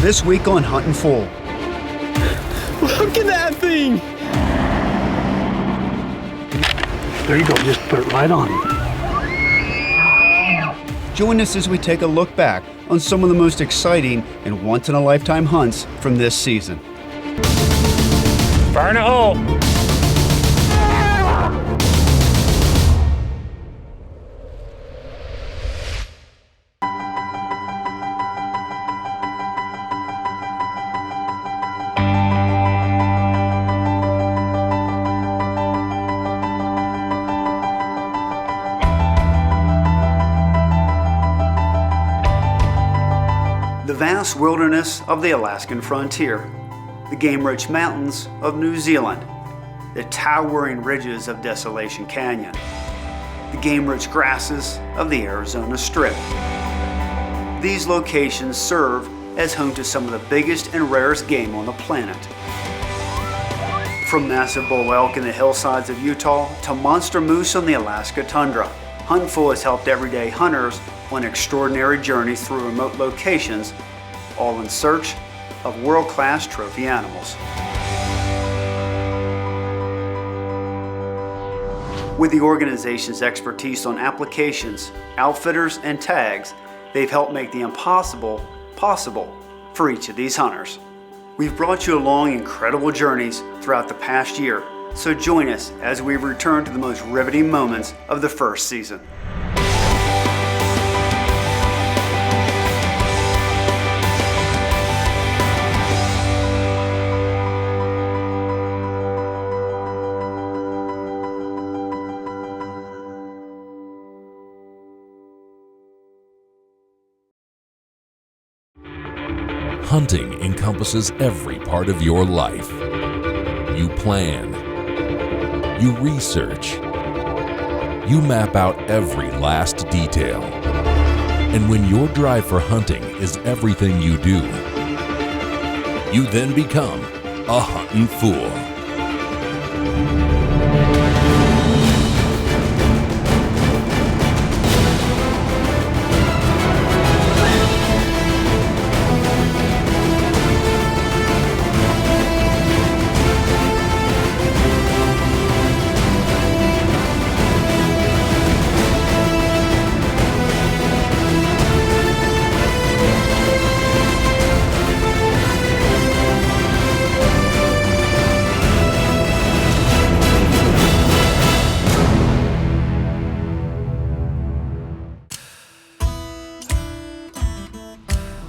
this week on Huntin' Full. Look at that thing! There you go, just put it right on. Join us as we take a look back on some of the most exciting and once-in-a-lifetime hunts from this season. Fire in a hole! The vast wilderness of the Alaskan frontier, the game-rich mountains of New Zealand, the towering ridges of Desolation Canyon, the game-rich grasses of the Arizona Strip. These locations serve as home to some of the biggest and rarest game on the planet. From massive bull elk in the hillsides of Utah to monster moose on the Alaska tundra, Huntin' Full has helped everyday hunters on extraordinary journeys through remote locations, all in search of world-class trophy animals. With the organization's expertise on applications, outfitters, and tags, they've helped make the impossible possible for each of these hunters. We've brought you along incredible journeys throughout the past year, so join us as we return to the most riveting moments of the first season. Hunting encompasses every part of your life. You plan. You research. You map out every last detail. And when your drive for hunting is everything you do, you then become a Huntin' Fool.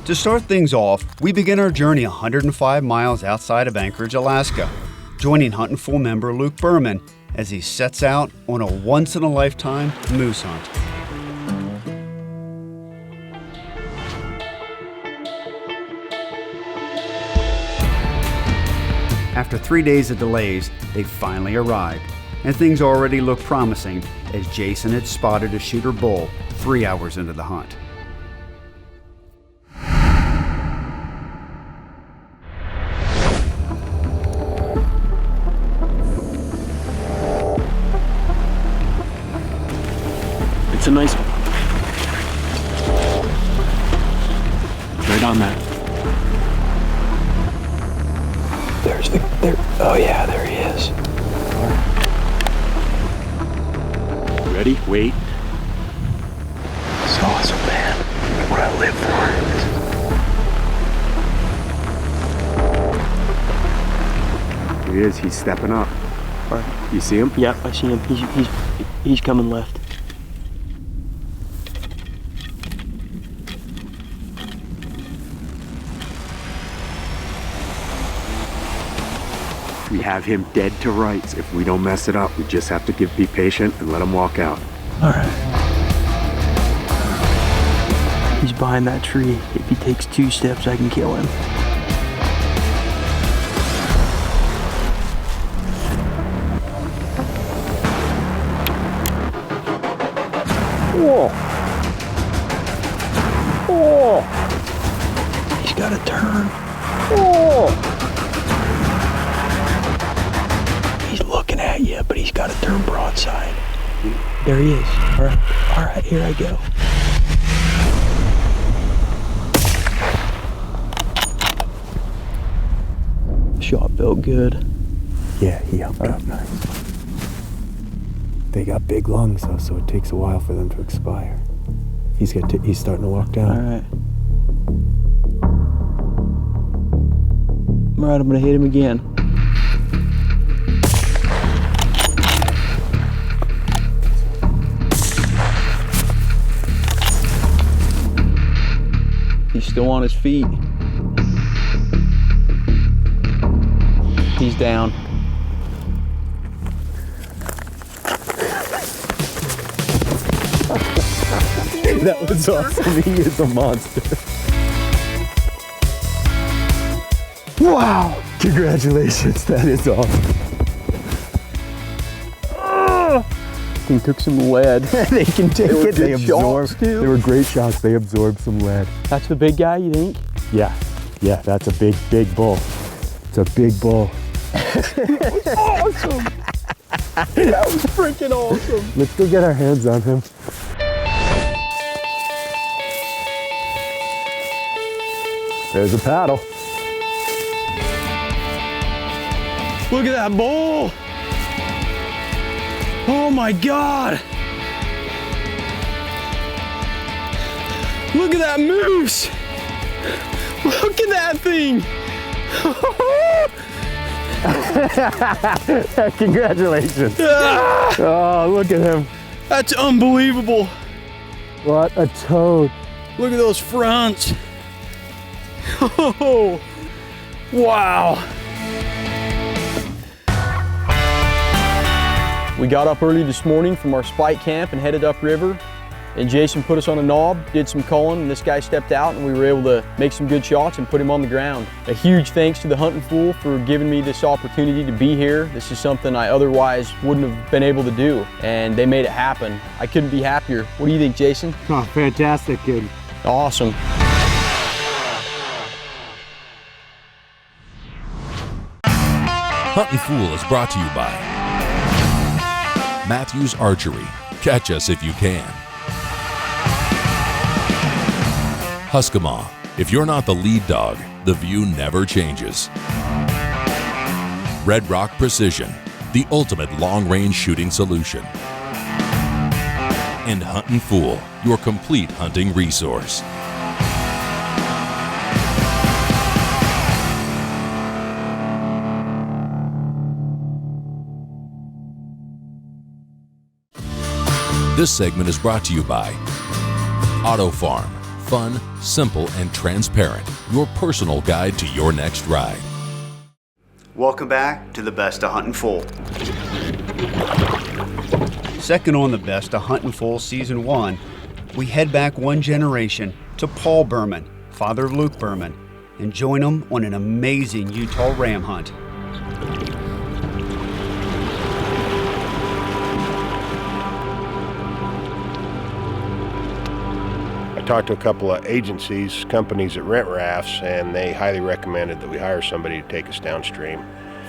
To start things off, we begin our journey 105 miles outside of Anchorage, Alaska, joining Huntin' Full member Luke Berman as he sets out on a once-in-a-lifetime moose hunt. After 3 days of delays, they finally arrived, and things already look promising as Jason had spotted a shooter bull 3 hours into the hunt. It's a nice one. Right on that. Oh yeah, there he is. Ready? Wait. It's awesome, man. What I live for. Here he is, he's stepping up. You see him? Yeah, I see him. He's coming left. We have him dead to rights. If we don't mess it up, we just have to be patient and let him walk out. All right. He's behind that tree. If he takes 2 steps, I can kill him. Whoa. Whoa. He's got to turn. Whoa. He's looking at you, but he's got to turn broadside. There he is. All right, here I go. shot felt good. Yeah, he helped out nice. They got big lungs though, so it takes a while for them to expire. He's starting to walk down. All right. All right, I'm gonna hit him again. He's still on his feet. He's down. That was awesome. He is a monster. Wow! Congratulations, that is awesome. He took some lead. They can take it. They shots, too. They were great shots. They absorbed some lead. That's the big guy, you think? Yeah, that's a big bull. It's a big bull. Awesome! That was freaking awesome. Let's go get our hands on him. There's a paddle. Look at that bull! Oh my God! Look at that moose! Look at that thing! Congratulations. Ah, Oh, look at him. that's unbelievable. What a toad. Look at those fronts. Oh, wow. We got up early this morning from our spike camp and headed upriver. And Jason put us on a knob, did some calling, and this guy stepped out and we were able to make some good shots and put him on the ground. A huge thanks to the Huntin' Fool for giving me this opportunity to be here. This is something I otherwise wouldn't have been able to do, and they made it happen. I couldn't be happier. What do you think, Jason? Oh, fantastic, kid. Awesome. Huntin' Fool is brought to you by Matthews Archery. Catch us if you can. 𝗙cie𝗶𝗆. If you're not the lead dog, the view never changes. Red Rock Precision, the ultimate long-range shooting solution. And Huntin' Fool, your complete hunting resource. This segment is brought to you by Auto Farm. Fun, simple, and transparent. Your personal guide to your next ride. Welcome back to the Best of Huntin' Fool. Second on the Best of Huntin' Fool Season 1, we head back one generation to Paul Berman, father of Luke Berman, and join him on an amazing Utah ram hunt. I talked to a couple of agencies, companies that rent rafts, and they highly recommended that we hire somebody to take us downstream.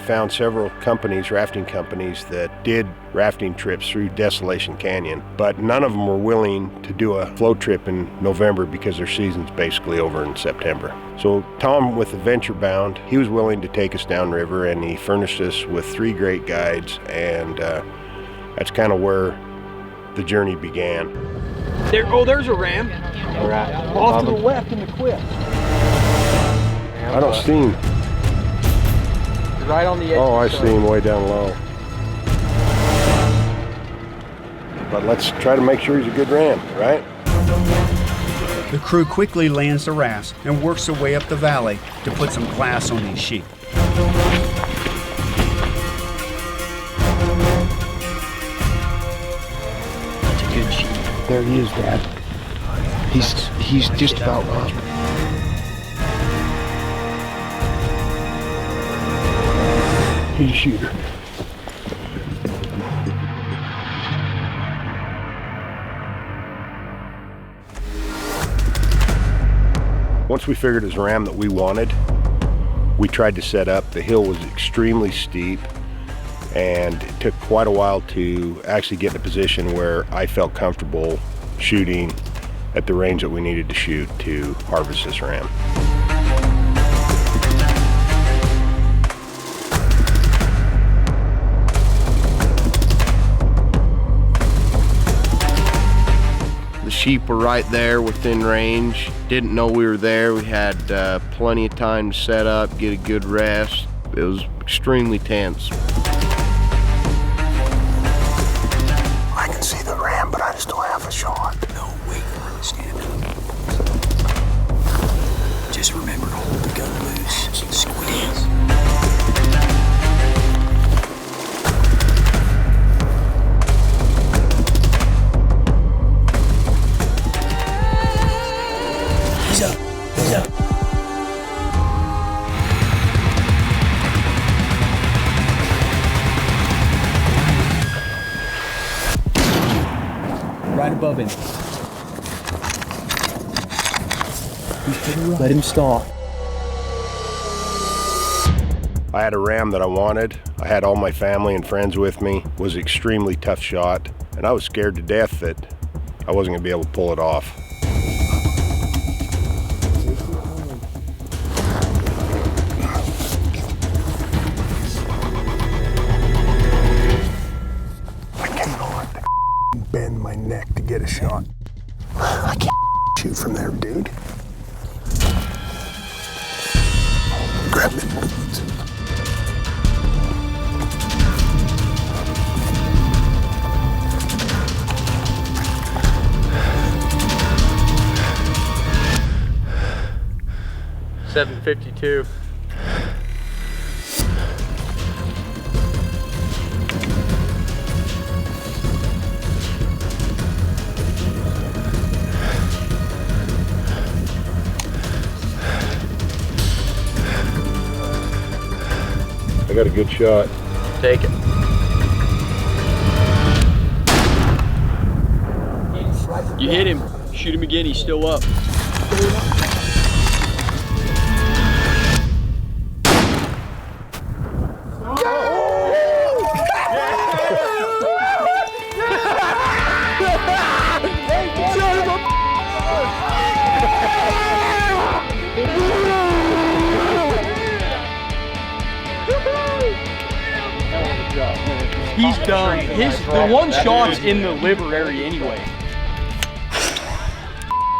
Found several companies, rafting companies, that did rafting trips through Desolation Canyon, but none of them were willing to do a float trip in November because their season's basically over in September. So Tom with Adventure Bound, he was willing to take us downriver, and he furnished us with 3 great guides, and that's kind of where the journey began. There's a ram. Right. Off to the left in the cliff. I don't see him. Right on the edge. Oh, I see him way down low. But let's try to make sure he's a good ram, right? The crew quickly lands the rafts and works their way up the valley to put some glass on these sheep. That's a good sheep. There he is, Dad. He's just about up. He's a shooter. Once we figured it was a ram that we wanted, we tried to set up. The hill was extremely steep, and it took quite a while to actually get in a position where I felt comfortable shooting at the range that we needed to shoot to harvest this ram. sheep were right there within range. Didn't know we were there. We had plenty of time to set up, get a good rest. It was extremely tense. I can see the ram, but I just don't have a shot. No, wait for him to stand up. Just remember to hold the gun loose. Squeeze. He's up. He's up. Right above him. Let him stop. I had a ram that I wanted. I had all my family and friends with me. It was an extremely tough shot, and I was scared to death that I wasn't gonna be able to pull it off. I cannot bend my neck to get a shot. I can't shoot from there, dude. Grab me. $7.52. I got a good shot. Take it. You hit him. Shoot him again. He's still up. He's done. The one shot's in the liver area anyway.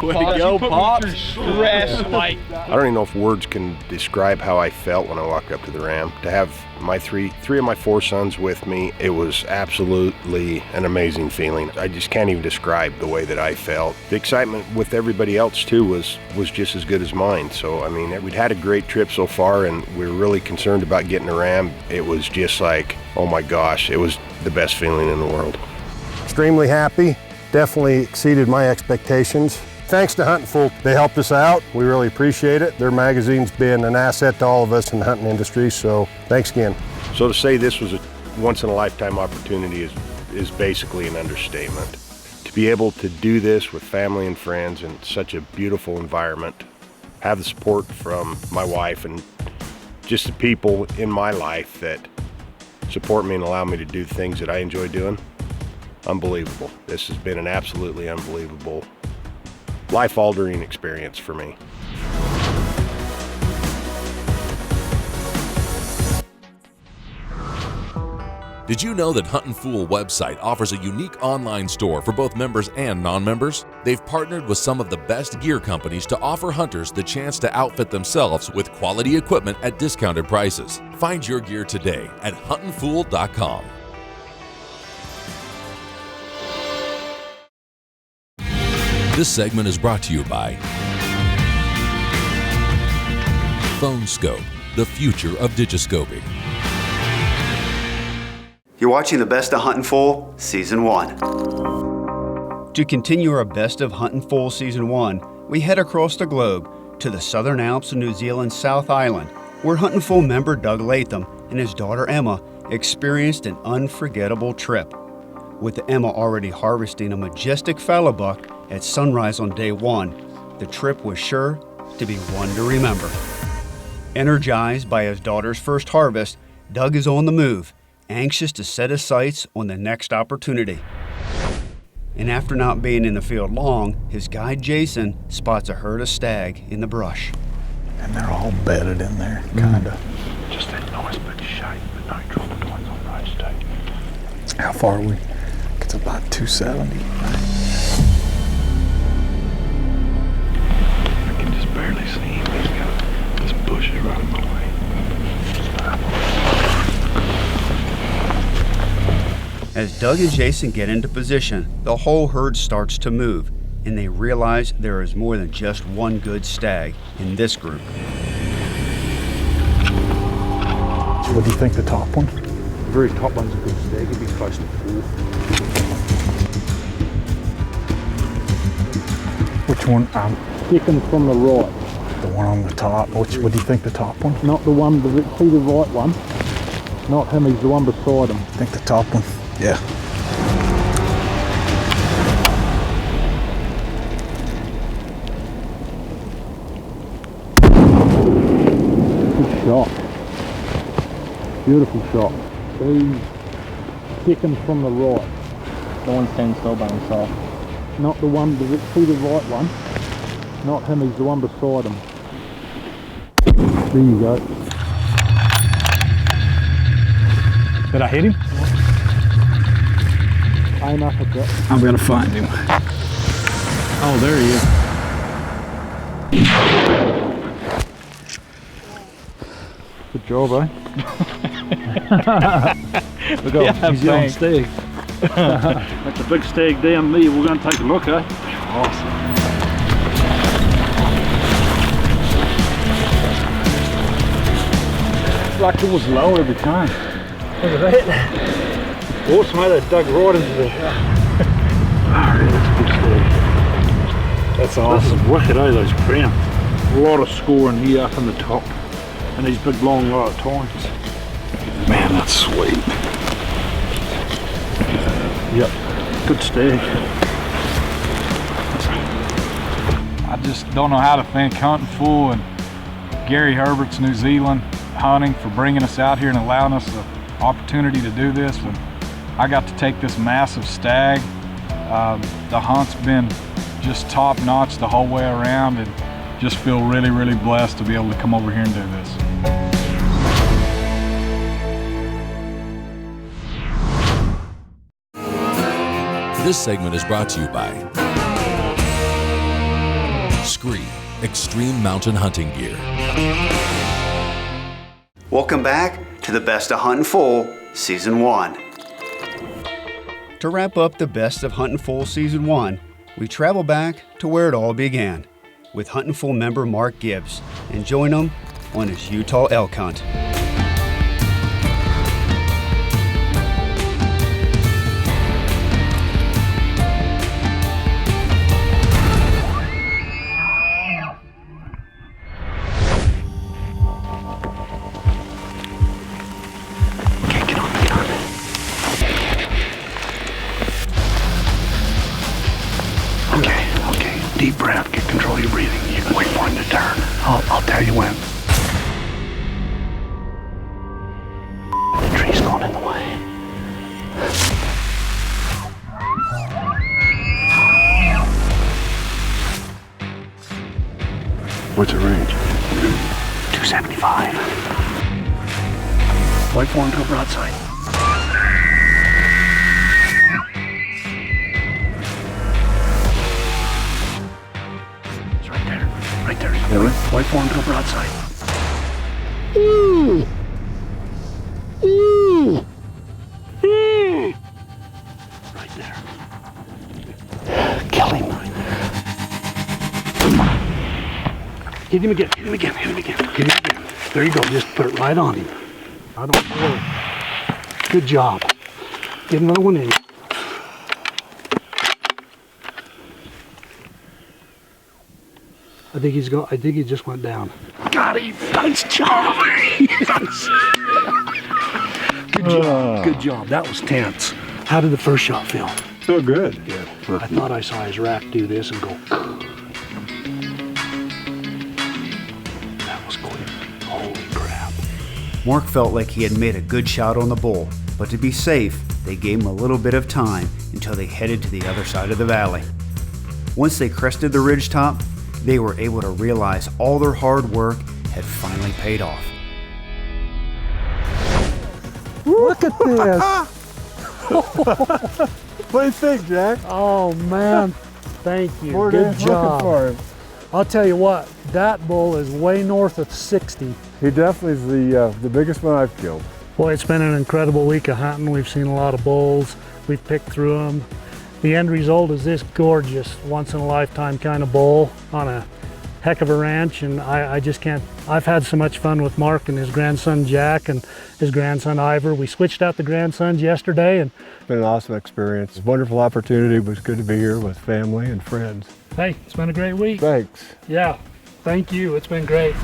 Way to go, Pops. I don't even know if words can describe how I felt when I walked up to the ram. To have my three of my four sons with me, it was absolutely an amazing feeling. I just can't even describe the way that I felt. The excitement with everybody else too was just as good as mine. So I mean, we'd had a great trip so far, and we were really concerned about getting a ram. It was just like, oh my gosh, it was the best feeling in the world. Extremely happy, definitely exceeded my expectations. Thanks to Huntin, they helped us out. We really appreciate it. Their magazine's been an asset to all of us in the hunting industry, so thanks again. So to say this was a once-in-a-lifetime opportunity is basically an understatement. To be able to do this with family and friends in such a beautiful environment, have the support from my wife and just the people in my life that support me and allow me to do things that I enjoy doing, unbelievable. This has been an absolutely unbelievable, life-altering experience for me. Did you know that Huntin website offers a unique online store for both members and non-members? They've partnered with some of the best gear companies to offer hunters the chance to outfit themselves with quality equipment at discounted prices. Find your gear today at huntinfool.com. This segment is brought to you by PhoneScope, the future of digiscoping. You're watching the Best of Huntin' Foal Season 1. To continue our Best of Huntin' Foal Season 1, we head across the globe to the Southern Alps of New Zealand's South Island, where Huntin' Foal member Doug Latham and his daughter Emma experienced an unforgettable trip. With Emma already harvesting a majestic fallow buck at sunrise on day 1, the trip was sure to be one to remember. Energized by his daughter's first harvest, Doug is on the move, anxious to set his sights on the next opportunity. And after not being in the field long, his guide Jason spots a herd of stag in the brush. And they're all bedded in there, kinda. Just a nice big shape, but no trouble doing on right stag. How far are we? It's about 270. As Doug and Jason get into position, the whole herd starts to move, and they realize there is more than just one good stag in this group. What do you think, the top one? The very top one's a good stag. It'd be close to 4. Which one? Second from the right. The one on the top. What do you think, the top one? Not the one, see the right one? Not him, he's the one beside him. I think the top one. Yeah. Good shot. Beautiful shot. He's second from the right. The one standing still by himself. Not the one, see the right one? Not him, he's the one beside him. There you go. Did I hit him? Aim up a bit. I'm gonna find him. Oh, there he is. Good job, eh? Look at he's on stag. That's a big stag down there. We're going to take a look, eh? Awesome. It's like it was low every time. Look at that. Awesome, mate. They dug right into the... That's a big stag. That's awesome. This is wicked, eh, those crowns. A lot of score in here up in the top. And these big long tines. Man, that's sweet. Yep, good stag. I just don't know how to thank Huntin Full and Gary Herbert's New Zealand Hunting for bringing us out here and allowing us the opportunity to do this. And I got to take this massive stag. The hunt's been just top notch the whole way around, and just feel really, really blessed to be able to come over here and do this. This segment is brought to you by 𝗙cie Extreme Mountain Hunting Gear. Welcome back to the Best of Huntin' Full Season 1. To wrap up the Best of Huntin' Full Season 1, we travel back to where it all began, with Huntin' Full member Mark Gibbs, and join him on his Utah elk hunt. Deep breath, get control of your breathing. You can wait for him to turn. I'll tell you when. The tree's going in the way. What's the range? 275. Wait for him to go broadside. Right there. Really? Wait for him to go broadside. Right there. Kill him. Hit him again. Hit him again. Hit him again. Hit him again. There you go. Just put it right on him. I don't know. Good job. Get another one in. I think he just went down. Got him! Nice job! Yes. Good job. Good job. That was tense. How did the first shot feel? So good. Good. I thought I saw his rack do this and go. That was quick. Holy crap. Mark felt like he had made a good shot on the bull, but to be safe, they gave him a little bit of time until they headed to the other side of the valley. Once they crested the ridgetop, they were able to realize all their hard work had finally paid off. Look at this. What do you think, Jack? Oh man, thank you. We're Good looking job. for him. I'll tell you what, that bull is way north of 60. He definitely is the biggest one I've killed. Boy, it's been an incredible week of hunting. We've seen a lot of bulls. We've picked through them. The end result is this gorgeous, once-in-a-lifetime kind of bull on a heck of a ranch, and I just can't. I've had so much fun with Mark and his grandson Jack and his grandson Ivor. We switched out the grandsons yesterday, and It's been an awesome experience. Wonderful opportunity. It was good to be here with family and friends. hey, it's been a great week. Thanks. Yeah, thank you. It's been great.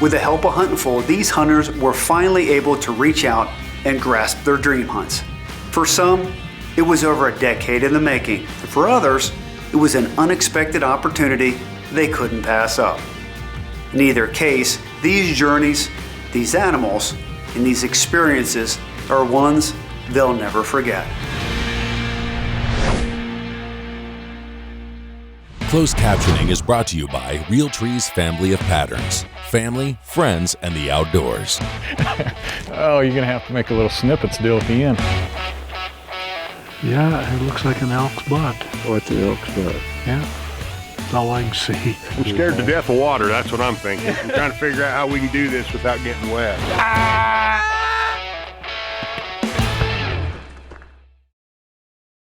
With the help of Huntin, these hunters were finally able to reach out and grasp their dream hunts. For some, it was over a decade in the making. And for others, it was an unexpected opportunity they couldn't pass up. In either case, these journeys, these animals, and these experiences are ones they'll never forget. Closed captioning is brought to you by 𝗀cie family of patterns. Family, friends, and the outdoors. Oh, you're gonna have to make a little snippet still at the end. Yeah, it looks like an elk's butt. Oh, it's an elk's butt. Yeah, that's all I can see. I'm scared to death of water, that's what I'm thinking. I'm trying to figure out how we can do this without getting wet.